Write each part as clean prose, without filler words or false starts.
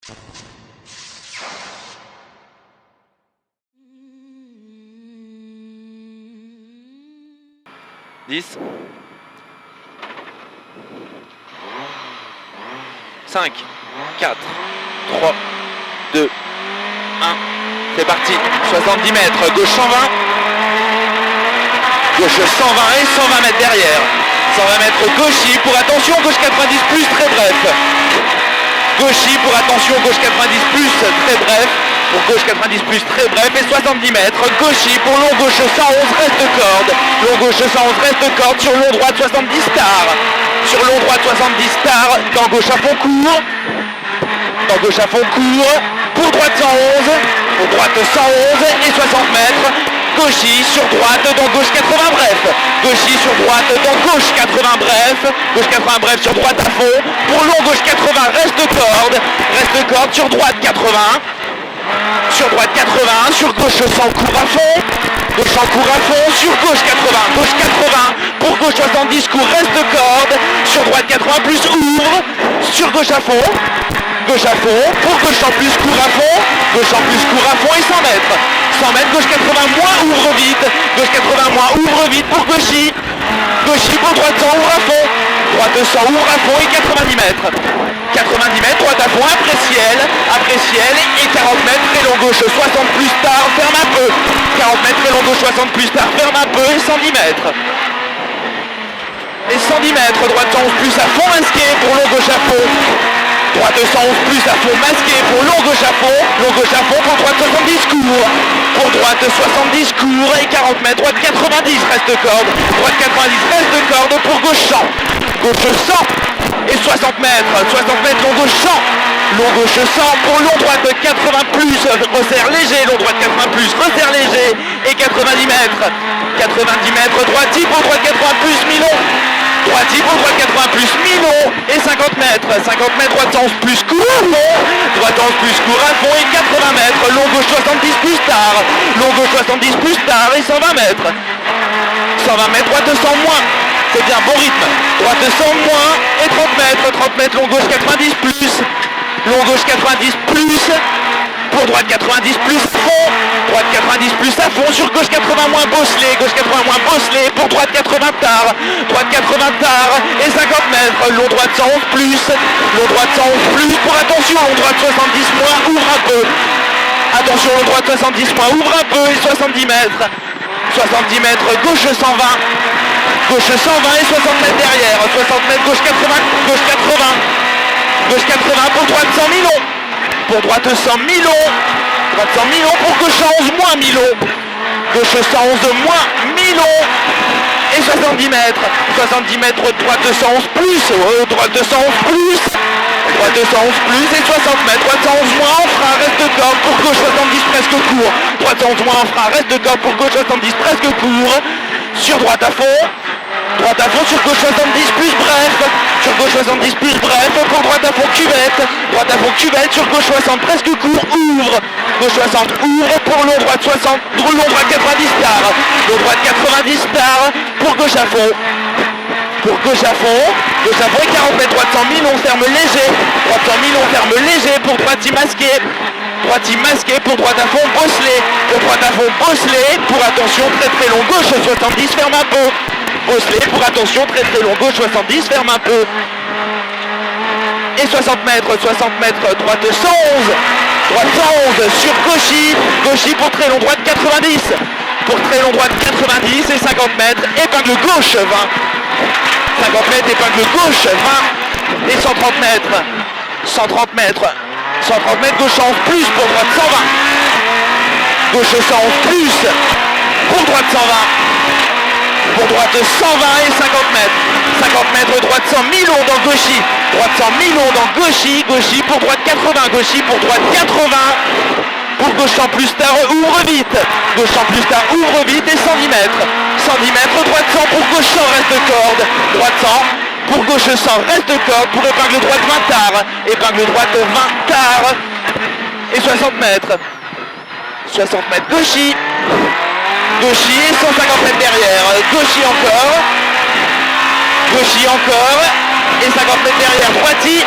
10, 5, 4, 3, 2, 1, c'est parti, 70 mètres, gauche 120, gauche 120 et 120 mètres derrière, 120 mètres gauchis pour attention, gauche 90 plus, très bref, gauchis pour attention, gauche 90 plus, très bref, pour gauche 90 plus, très bref, et 70 mètres, gauchis pour long gauche 111, reste de corde, long gauche 111, reste de corde, sur long droite 70 stars, sur long droite 70 stars, dans gauche à fond court, dans gauche à fond court, pour droite 111, pour droite 111 et 60 mètres, gauchis sur droite, dans gauche 80 bref, gauchis sur droite, dans gauche 80 bref, gauche 80 bref sur droite à fond, pour long gauche 80, reste de corde sur droite 80, sur droite 80, sur gauche 100 court à fond, gauche en court à fond, sur gauche 80, pour gauche 70 court, reste de corde, sur droite 80 plus ouvre, sur gauche à fond, pour gauche en plus court à fond, gauche en plus court à fond et 100 mètres, gauche 80 moins ouvre vite, gauche 80 moins ouvre vite pour gauchis, gauchis pour droite 100 ouvre à fond, droite 100 ouvre à fond et 90 mètres, 90 mètres, droite à fond, après ciel et 40 mètres, très long gauche 60 plus tard, ferme un peu, 40 mètres, très long gauche 60 plus tard, ferme un peu et 110 mètres. Et 110 mètres, droite 111 plus à fond masqué pour long gauche à fond. Droite 111 plus à fond masqué pour long gauche à fond pour droite 70 court. Pour droite 70 court et 40 mètres, droite 90 reste de corde. Droite 90 reste de corde pour gauche 100. Gauche 100 et 60 mètres long gauche 100. Long gauche 100 pour long droite 80 plus, resserre léger, long droite 80 plus, resserre léger et 90 mètres. 90 mètres, droite pour droite 80 plus, mi-long. Droite pour droite 80 plus, mi-long et 50 mètres, droite 11 plus, court à fond, droite 11 plus, court à fond et 80 mètres, long gauche 70 plus tard, long gauche 70 plus tard et 120 mètres, 120 mètres, droite 100 moins, c'est bien, bon rythme, droite 100 moins et 30 mètres, long gauche 90 plus, long gauche 90 plus, pour droite 90 plus à fond, droite 90 plus à fond, sur gauche 80 moins bosselé, gauche 80 moins bosselé, pour droite 80 tard, droite 80 tard et 50 mètres, long droite 111 plus, long droite 111 plus, pour attention, long droite 70 moins, ouvre un peu, attention, long droite 70 moins, ouvre un peu et 70 mètres, gauche 120, gauche 120 et 60 mètres derrière, 60 mètres, gauche 80, gauche 80 pour droite 100 mi-long. Pour droite 100 mi-long, droite 100 mi-long, pour gauche 111 moins mi-long, gauche 111 moins mi-long et 70 mètres, droite 111 plus, droite 111 plus, droite 111 plus et 60 mètres, droite 111 moins en frein, reste de corde pour gauche 70 presque court, droite 111 moins en frein, reste de corde pour gauche 70 presque court, sur droite à fond, sur gauche 70 plus bref, sur gauche 70 plus bref, pour droite à fond cuvette, sur gauche 60 presque court, ouvre, gauche 60 ouvre, pour long droite 60, long droite 90 stars, long droite 90 stars, pour gauche à fond, et 40 mètres, droite 100 mi-long, ferme léger, droite 100 mi-long, ferme léger, pour droite masqué, pour droite à fond bosselé, pour attention très long, gauche 70, ferme un peu, bosselé, pour attention très long, gauche 70, ferme un peu, et 60 mètres, droite 111 sur gauchis pour très long, droite 90, et 50 mètres, épingle gauche 20, 50 mètres, épingle gauche 20, et 130 mètres, gauche 111 plus, pour droite 120, gauche 111 plus, pour droite 120, pour droite 120 et 50 mètres, droite 100 mi-long dans gauchis, gauchis pour droite 80, pour gauche 100 plus tard, ouvre vite et 110 mètres, droite 100 pour gauche 100, reste de corde, droite 100, pour gauche 100, reste de corde, pour épingle droite 20 tard, et 60 mètres, gauchis et 150 mètres derrière, gauchis encore, et 50 mètres derrière, droiti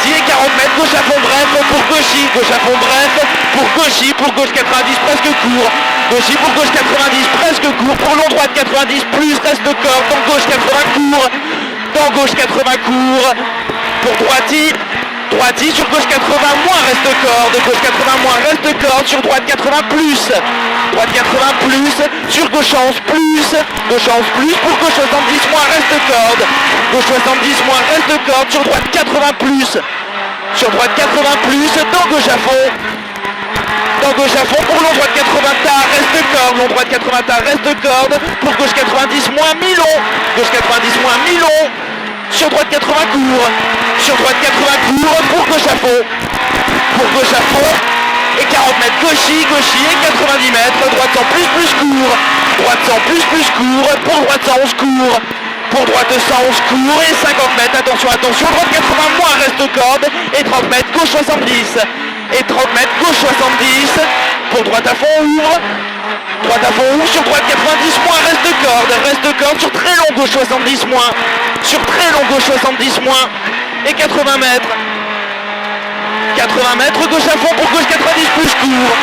et 40 mètres, gauche à fond bref, pour gauchy, gauche à fond bref, pour gauchy, pour gauche 90 presque court, gauchy pour gauche 90 presque court, pour long droite 90 plus reste de corde, dans gauche 80 court, dans gauche 80 court, pour droiti, droiti sur gauche 80 moins reste de corde, gauche 80 moins reste de corde, sur droite 80 plus, droite 80 plus, sur gauche 11 plus, gauche 11 plus, pour gauche 70 moins reste de corde, gauche 70 moins reste de corde, sur droite 80 plus, sur droite 80 plus, dans gauche à fond, dans gauche à fond, pour long droite 80 tard, reste de corde, long droite 80 tard, reste de corde, pour gauche 90 moins mi-long, gauche 90 moins mi-long, sur droite 80 court, sur droite 80 court, pour gauche à fond, et 40 mètres gauchy, gauchy, et 90 mètres, droite 100 plus court, droite 100 plus court, pour droite 111 court, pour droite 111 court, et 50 mètres, attention, attention, droite 80 moins reste de corde, et 30 mètres, gauche 70, et 30 mètres, gauche 70, pour droite à fond ouvre, droite à fond ouvre, sur droite 90 moins, reste de corde, sur très long gauche 70 moins, sur très long gauche 70 moins, et 80 mètres, 80 mètres, gauche à fond pour gauche 90 plus court,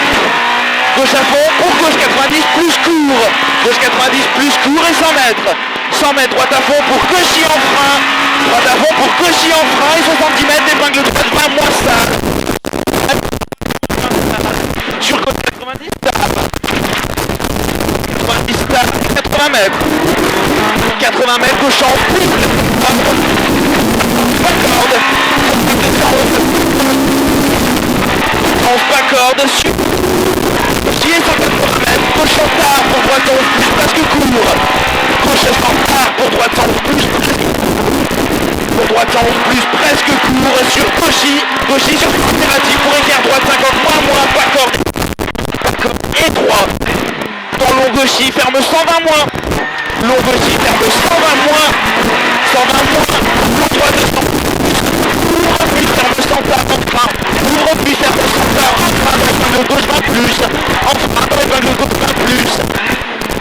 gauche à fond pour gauche 90 plus court, gauche 90 plus court, et 100 mètres, 100 mètres, droite à fond pour gauchy en frein, droite à fond pour gauchy en frein, et 70 mètres, épingle droite 20 moins ça. Sur gauche 90 80 mètres 80 mètres gauche en plus pas corde pas corde sur 180 mètres gauche en tard pour droite en plus presque court, gauche en tard pour droite en plus pour droite en plus presque court, sur gauchy sur impératif pour écart droite 50 moins pas corde et droit, dans long gauchy ferme 120 moins, long gauchy ferme 120 moins, 120 moins, long droite 100 ouvre puis ferme 100 tard en frein, ouvre puis ferme 100 tard en frein, dans épingle gauche 20 plus, en frein dans épingle gauche 20 plus,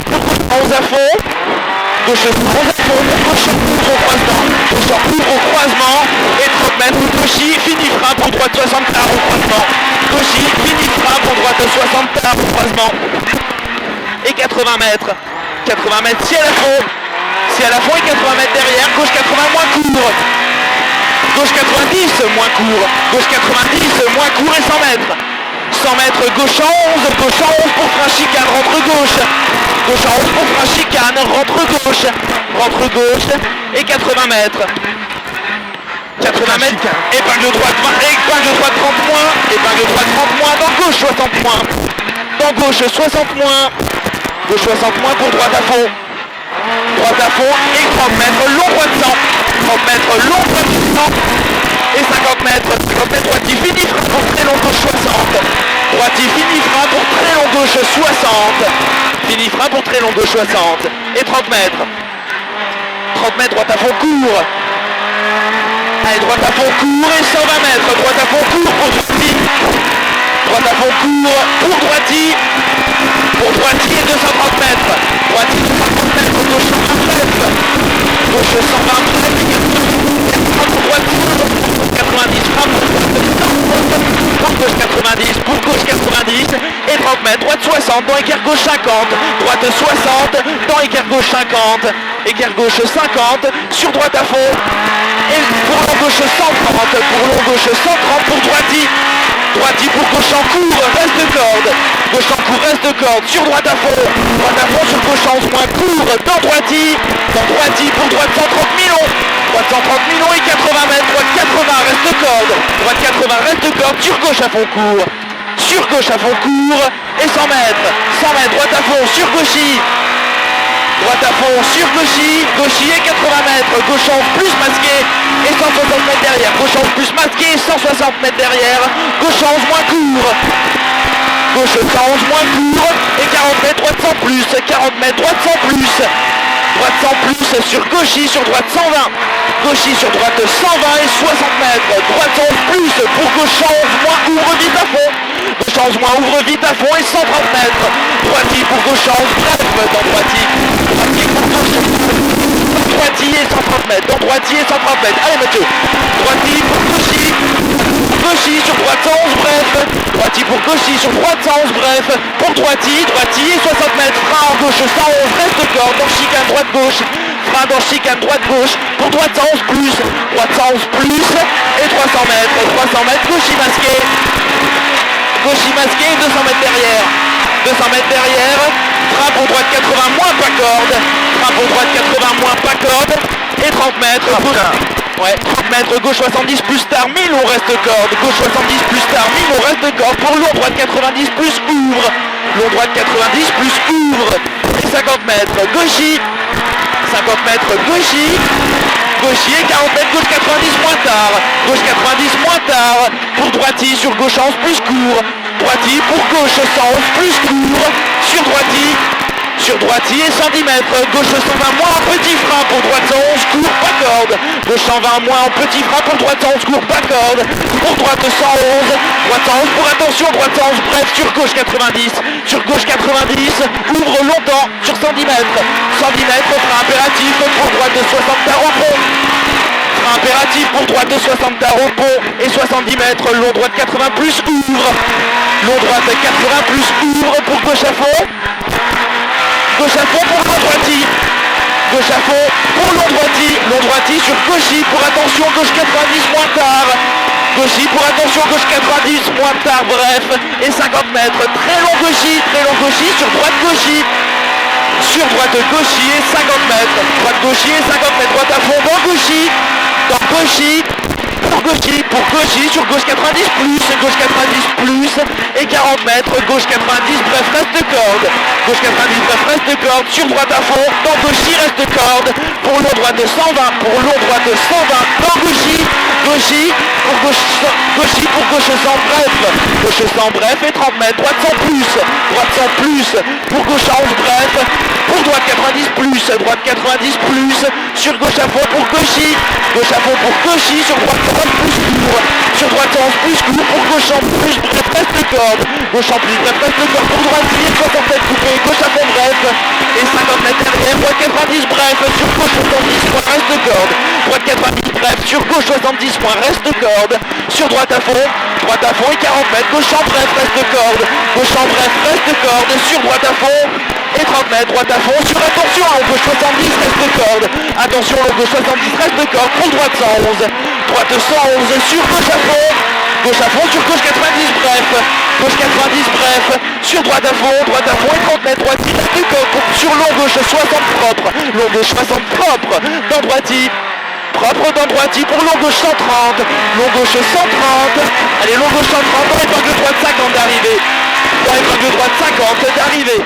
pour gauche 11 à fond, gauche 11 à fond, gauche ouvre au croisement, gauche ouvre au croisement, et 30 mètres, gauchy fini frein pour droite 60 tard au croisement, gauchy fini frein pour droite 60 tard au croisement, et 80 mètres, si à la fond et 80 mètres derrière, gauche 80 moins court, gauche 90 moins court, gauche 90 moins court, et 100 mètres, 100 mètres gauche 11 pour frein chicane, rentre gauche 11 pour frein chicane, rentre gauche, et 80 mètres, 80 mètres, épingle droite 30 moins, dans gauche 60 moins, dans gauche 60 moins, gauche 60 moins pour droite à fond, et 30 mètres, long droite 100, 30 mètres, long droite 100, et 50 mètres, droiti fini frein pour très long gauche 60, droiti fini frein pour très long gauche 60, fini frein pour très long gauche 60, et 30 mètres, droite à fond court, allez, droite à fond court, et 120 mètres, droite à fond court pour droiti, droite à fond court pour droiti et 230 mètres, droiti 230 mètres, gauche 120 mètres, gauche 120 mètres, pour droiti, 90, pour gauche 90, pour gauche 90, et 30 mètres, droite 60, dans écart gauche 50, droite 60, dans écart gauche 50, écart gauche 50, sur droite à fond, et pour long gauche 130, pour droiti pour gauche en cours, reste de corde, sur droite à fond sur gauche 11 moins court, dans droiti pour droite 130 millions, et 80 mètres, droite 80 reste de corde, sur gauche à fond court, et 100 mètres, droite à fond sur gauchy, gauchy et 80 mètres, gauche 11 plus masqué, et 160 mètres derrière, gauche 11 plus masqué, 160 mètres derrière, gauche 11 moins court, gauche 111 moins court, et 40 mètres, droite 100 plus, 40 mètres, droite 100 plus, droite 100 plus sur gauchy, sur droite 120, gauchy sur droite 120 et 60 mètres, droite 11 plus, pour gauche 11 moins, ouvre vite à fond, gauche 11 moins, ouvre vite à fond, et 130 mètres, droiti pour gauche 11, bref, dans droiti pour gauche droitier 130 mètres, dans droitier 130 mètres. Allez Mathieu, droitier pour Gauchy. Gauchy sur droite 111 bref. Droitier pour Gauchy sur droite 111 bref. Pour droitier 60 mètres. Frein en gauche 111, reste corde dans chicane droite gauche. Frein dans chicane droite gauche. Pour droite 111 plus. Droite 111 plus. Et 300 mètres. 300 mètres Gauchy masqué. Gauchy masqué, 200 mètres derrière. 200 mètres derrière. Frein pour droite 80 moins pas corde. Frein pour droite 80 moins pas corde. Et 30 mètres. Ouais, 30 mètres, gauche 70 plus tard, 1000 on reste corde. Gauche 70 plus tard, 1000 on reste corde. Pour long droite 90 plus ouvre. Long droite 90 plus ouvre. Et 50 mètres, Gauchy. 50 mètres, Gauchy. Gauchy et 40 mètres, gauche 90 moins tard. Gauche 90 moins tard. Pour droitier sur gauche 11 plus court. Droitier pour gauche 111 plus court. Sur droitier. Sur droitier 110 mètres, gauche 120 moins en petit frein, pour droite 111 court, pas corde. Gauche 120 moins en petit frein, pour droite 111 court, pas corde. Pour droite 111, droite 111 pour attention, droite 111 bref, sur gauche 90. Sur gauche 90, ouvre longtemps, sur 110 mètres. 110 mètres, frein impératif, pour droite de 60 tard au pont. Frein impératif pour droite de 60 tard au pont. Et 70 mètres, long droite 80 plus, ouvre. Long droite 80 plus, ouvre pour gauche à fond. Gauche à fond pour long droitier. Gauche à fond pour long droitier. Long droitier sur Gauchy pour attention gauche 90 moins tard. Gauchy pour attention gauche 90 moins tard bref. Et 50 mètres. Très long Gauchy sur droite Gauchy. Sur droite Gauchy et 50 mètres. Droite Gauchy et 50 mètres. Droite à fond dans Gauchy. Dans Gauchy. Pour Gauchy, sur gauche 90 plus, gauche 90 plus, et 40 mètres, gauche 90, bref, reste corde. Gauche 90, bref, reste corde, sur droite à fond, dans Gauchy, reste corde, pour long droite de 120, pour long droite de 120, dans Gauchy, pour gauche 100 bref, gauche 100 bref, et 30 mètres, droite 100 plus, pour gauche 11 bref, pour droite 90 plus, droite 90 plus, sur gauche à fond pour Gauchy, gauche à fond pour Gauchy, sur droite 111 plus court, sur droite 11 plus court, pour gauche en plus, bref, reste corde, gauche en plus, bref, reste corde, pour droite 60 mètres coupé, gauche à fond bref, et 50 mètres derrière, droite 90 bref, sur gauche 70 moins, reste corde, droite 90 bref, sur gauche 70 moins, reste corde, sur droite à fond et 40 mètres, gauche en bref, reste corde, gauche en bref, reste corde, sur droite à fond, et 30 mètres, droite à fond, sur attention, en gauche 70, reste corde, attention, en gauche 70, reste corde, pour droite 111, droite 111, sur gauche à fond, sur gauche 90, bref, gauche 90, bref, sur droite à fond, et 30 mètres, droitier, reste corde, sur long gauche 60 propre, long gauche 60 propre, dans droitier, propre dans droitier, pour long gauche 130, long gauche 130, allez, long gauche 130, dans épingle droite 50 d'arrivée, dans épingle droite 50 d'arrivée.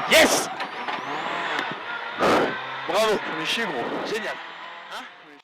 Yes! Bravo, on est chier gros, génial.